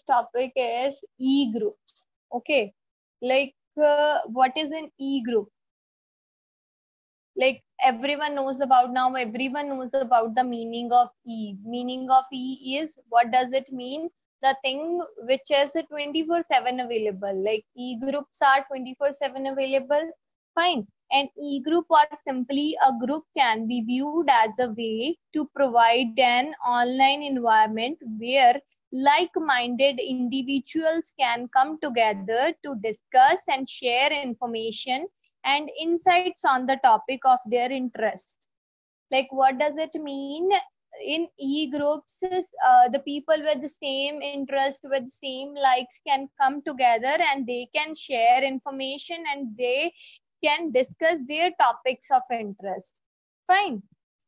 topic is e-groups. Okay, like what is an e-group? Like everyone knows about the meaning of e. Meaning of e is, what does it mean? The thing which is 24/7 available. Like e-groups are 24/7 available. Fine. An e-group, or simply a group, can be viewed as a way to provide an online environment where like-minded individuals can come together to discuss and share information and insights on the topic of their interest. Like, what does it mean? In e-groups, the people with the same interest, with same likes, can come together and they can share information and they can discuss their topics of interest. Fine.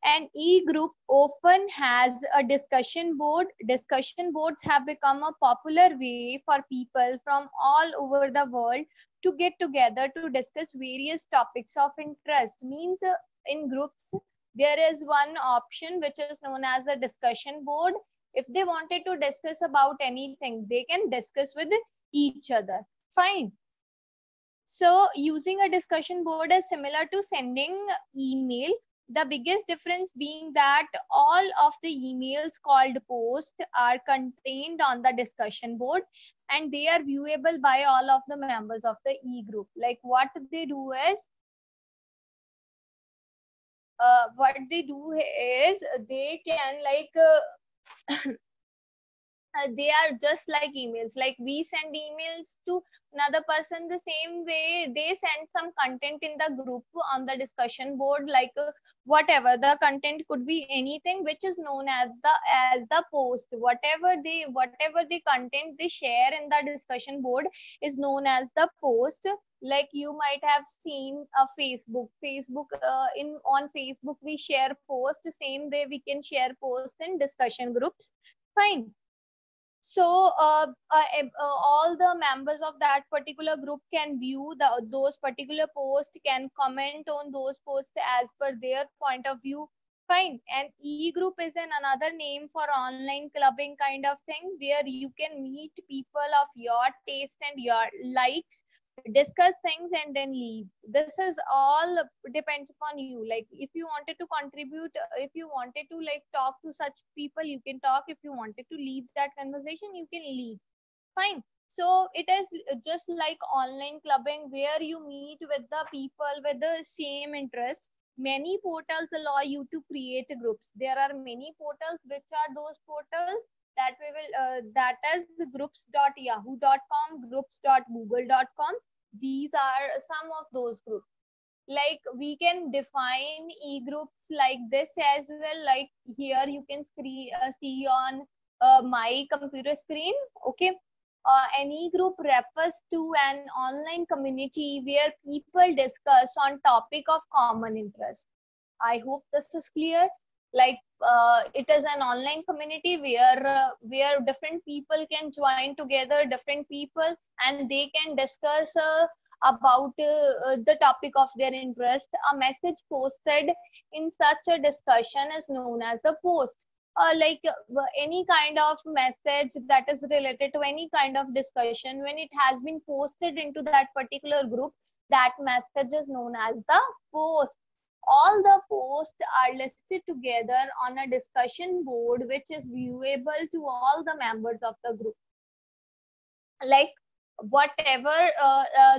An e-group often has a discussion board. Discussion boards have become a popular way for people from all over the world to get together to discuss various topics of interest. Means in groups, there is one option which is known as the discussion board. If they wanted to discuss about anything, they can discuss with each other. Fine. So using a discussion board is similar to sending email. The biggest difference being that all of the emails called post are contained on the discussion board and they are viewable by all of the members of the e-group. Like what they do is, they can they are just like emails. Like we send emails to another person, the same way they send some content in the group on the discussion board. Like whatever the content could be, anything which is known as the post. Whatever the content they share in the discussion board is known as the post. Like you might have seen a Facebook in on Facebook we share post, same way we can share post in discussion groups. Fine. So all the members of that particular group can view those particular posts, can comment on those posts as per their point of view. Fine. And e-group is another name for online clubbing kind of thing, where you can meet people of your taste and your likes, discuss things and then leave. This is all depends upon you. Like if you wanted to contribute, if you wanted to like talk to such people, you can talk. If you wanted to leave that conversation, you can leave. Fine. So it is just like online clubbing, where you meet with the people with the same interest. Many portals allow you to create groups. There are many portals. Which are those portals? That we will that is groups.yahoo.com, groups.google.com. These are some of those groups. Like we can define e-groups like this as well. Like here you can see on my computer screen. Okay. An e-group refers to an online community where people discuss on topic of common interest. I hope this is clear. Like it is an online community where different people can join together, different people, and they can discuss about the topic of their interest. A message posted in such a discussion is known as a post. Any kind of message that is related to any kind of discussion, when it has been posted into that particular group, that message is known as the post. All the posts are listed together on a discussion board which is viewable to all the members of the group. Like whatever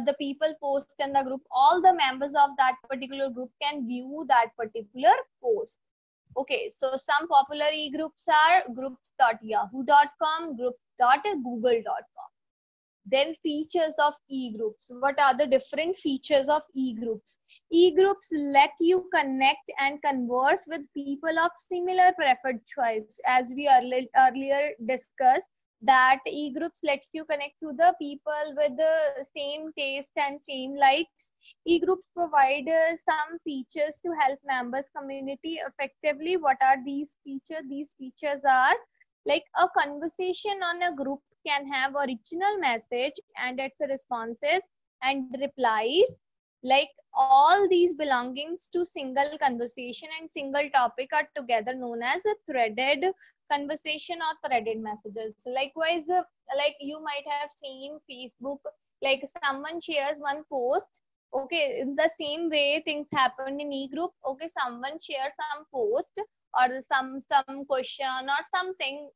the people post in the group, all the members of that particular group can view that particular post. Okay, so some popular e-groups are groups.yahoo.com, groups.google.com. Then features of e-groups. What are the different features of e-groups? E-groups let you connect and converse with people of similar preferred choice. As we earlier discussed, that e-groups let you connect to the people with the same taste and same likes. E-groups provide some features to help members community effectively. What are these features? These features are like a conversation on a group can have original message and its responses and replies. Like all these belongings to single conversation and single topic are together known as a threaded conversation or threaded messages. Likewise, like you might have seen Facebook, like someone shares one post. Okay, in the same way things happen in e-group. Okay, someone shares some post or some question or something.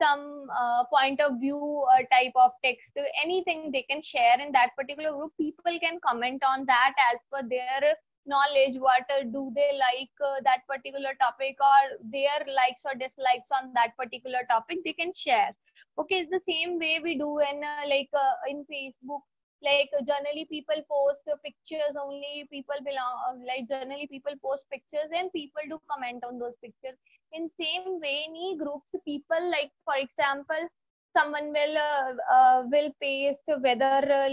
Some point of view type of text, anything they can share in that particular group. People can comment on that as per their knowledge, what do they like that particular topic, or their likes or dislikes on that particular topic they can share. Okay, it's the same way we do in Facebook. Like generally people post pictures only, people belong like generally people post pictures and people do comment on those pictures. In same way in e-groups, people, like for example, someone will paste whether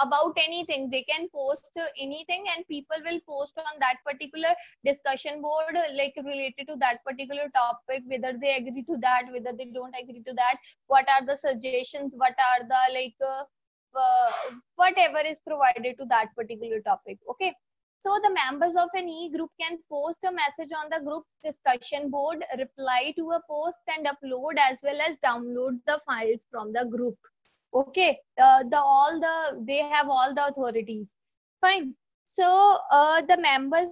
about anything. They can post anything and people will post on that particular discussion board like related to that particular topic, whether they agree to that, whether they don't agree to that, what are the suggestions, what are the whatever is provided to that particular topic. Okay, so the members of an e-group can post a message on the group discussion board, reply to a post, and upload as well as download the files from the group. Okay, they have all the authorities. Fine. So the members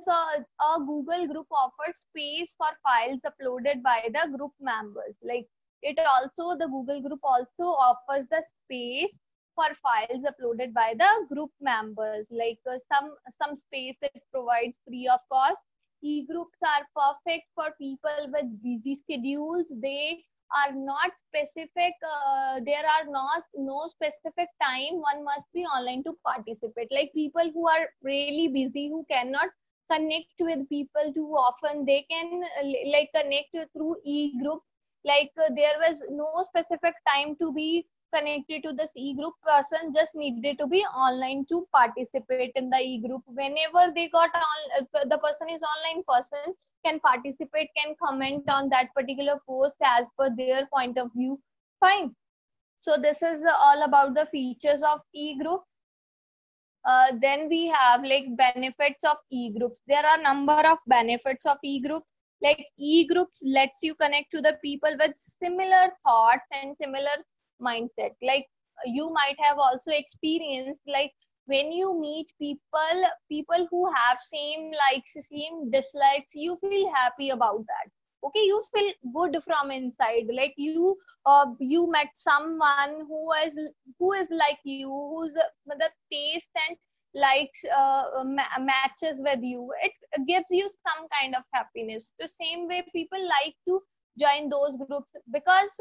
Google group offers space for files uploaded by the group members. Like the Google group also offers the space for files uploaded by the group members. Like some space it provides free of cost. E-groups are perfect for people with busy schedules. They are not specific, there are no specific time one must be online to participate. Like people who are really busy, who cannot connect with people too often, they can connect through e-group. There was no specific time to be connected to this e-group. Person just needed to be online to participate in the e-group. Whenever they got on, the person is online, person can participate, can comment on that particular post as per their point of view. Fine. So this is all about the features of e-groups. Then we have like benefits of e-groups. There are number of benefits of e-groups. Like e-groups lets you connect to the people with similar thoughts and similar mindset. Like you might have also experienced, like when you meet people who have same likes, same dislikes, you feel happy about that. Okay, you feel good from inside. Like you met someone who is like you, who's the taste and likes matches with you. It gives you some kind of happiness. The same way people like to join those groups because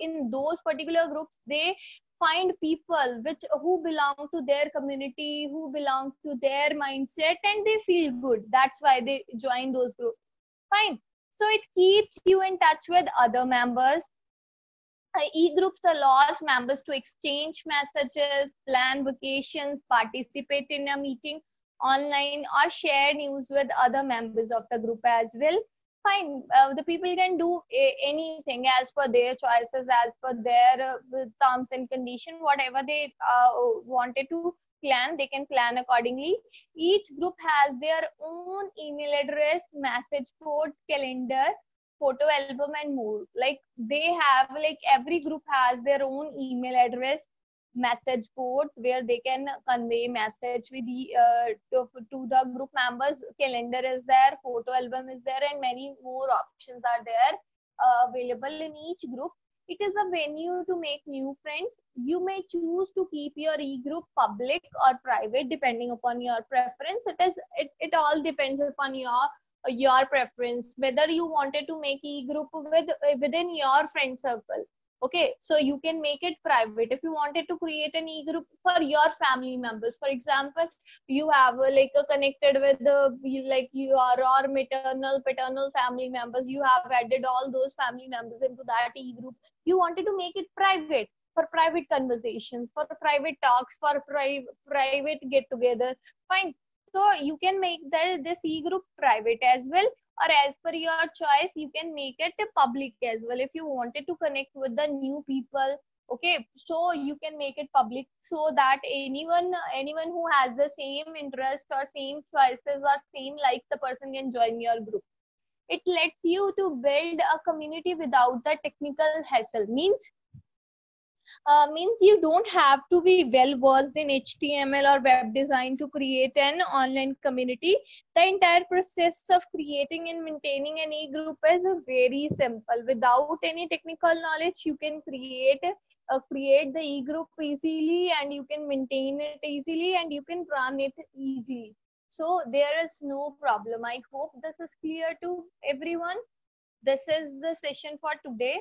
in those particular groups they find people who belong to their community, who belong to their mindset, and they feel good. That's why they join those groups. Fine. So it keeps you in touch with other members. E-groups allows members to exchange messages, plan vacations, participate in a meeting online, or share news with other members of the group as well. Fine, the people can do anything as per their choices, as per their terms and condition, whatever they wanted to plan, they can plan accordingly. Each group has their own email address, message board, calendar, photo album, and more. Like they have, like every group has their own email address, message boards where they can convey message with to the group members. Calendar is there, photo album is there, and many more options are there available in each group. It is a venue to make new friends. You may choose to keep your e-group public or private depending upon your preference. It all depends upon your preference, whether you wanted to make e-group within your friend circle. Okay, so you can make it private. If you wanted to create an e-group for your family members, for example, you have connected with like your or maternal paternal family members, you have added all those family members into that e-group. You wanted to make it private for private conversations, for private talks, for private get together. Fine. So you can make this e-group private as well, or as per your choice, you can make it public as well if you wanted to connect with the new people. Okay, so you can make it public so that anyone who has the same interest or same choices or same likes the person can join your group. It lets you to build a community without the technical hassle. Means you don't have to be well versed in HTML or web design to create an online community. The entire process of creating and maintaining an e-group is very simple. Without any technical knowledge, you can create the e-group easily, and you can maintain it easily, and you can run it easily. So there is no problem. I hope this is clear to everyone. This is the session for today.